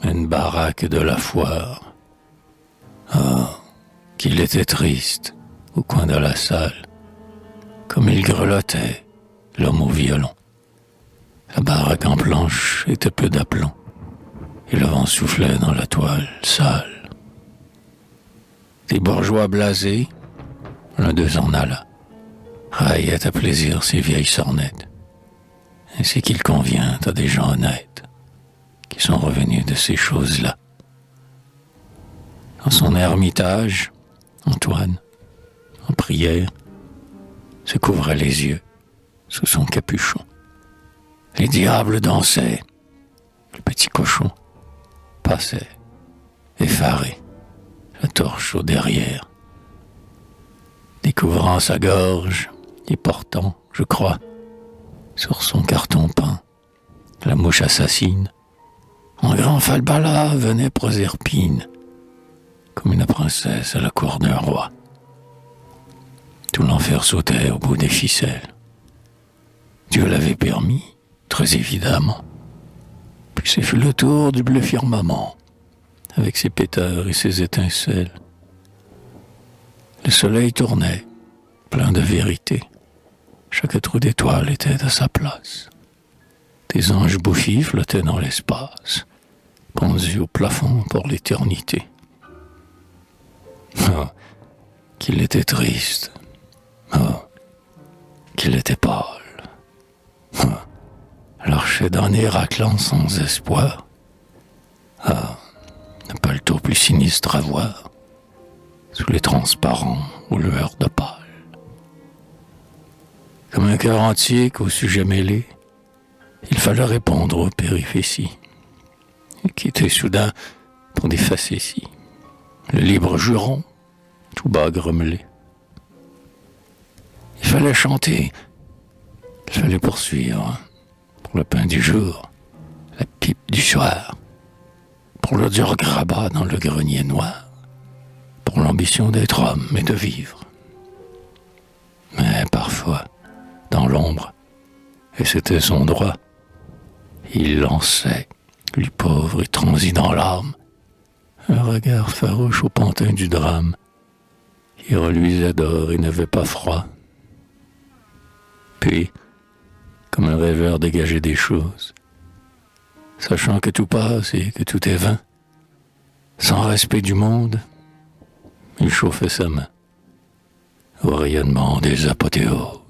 une baraque de la foire. Oh, qu'il était triste, au coin de la salle, comme il grelottait, l'homme au violon. La baraque en planche était peu d'aplomb, et le vent soufflait dans la toile sale. Des bourgeois blasés, l'un d'eux s'en alla, raillaient à plaisir ses vieilles sornettes, ainsi qu'il convient à des gens honnêtes qui sont revenus de ces choses-là. Dans son ermitage, Antoine, en prière, se couvrait les yeux sous son capuchon. Les diables dansaient, le petit cochon passait, effaré, la torche au derrière, découvrant sa gorge et portant, je crois, sur son carton peint, la mouche assassine. En grand falbala venait Proserpine, comme une princesse à la cour d'un roi. Tout l'enfer sautait au bout des ficelles. Dieu l'avait permis, très évidemment. Puis ce fut le tour du bleu firmament, avec ses pétards et ses étincelles. Le soleil tournait, plein de vérité. Chaque trou d'étoile était à sa place. Des anges bouffis flottaient dans l'espace, pendus au plafond pour l'éternité. Oh, qu'il était triste. Oh, qu'il était pâle. Oh, l'archet d'un nez raclant sans espoir. Ah, un paletot plus sinistre à voir, sous les transparents aux lueurs de pâle. Comme un cœur entier qu'au sujet mêlé, il fallait répondre aux péripéties, qui étaient soudain pour des facéties. Le libre juron, tout bas grommelé. Il fallait chanter, il fallait poursuivre, pour le pain du jour, la pipe du soir, pour le dur grabat dans le grenier noir, pour l'ambition d'être homme et de vivre. Mais parfois, dans l'ombre, et c'était son droit, il lançait, lui pauvre et transi dans l'âme, un regard farouche au pantin du drame, qui reluisait d'or et n'avait pas froid. Puis, comme un rêveur dégagé des choses, sachant que tout passe et que tout est vain, sans respect du monde, il chauffait sa main au rayonnement des apothéoses.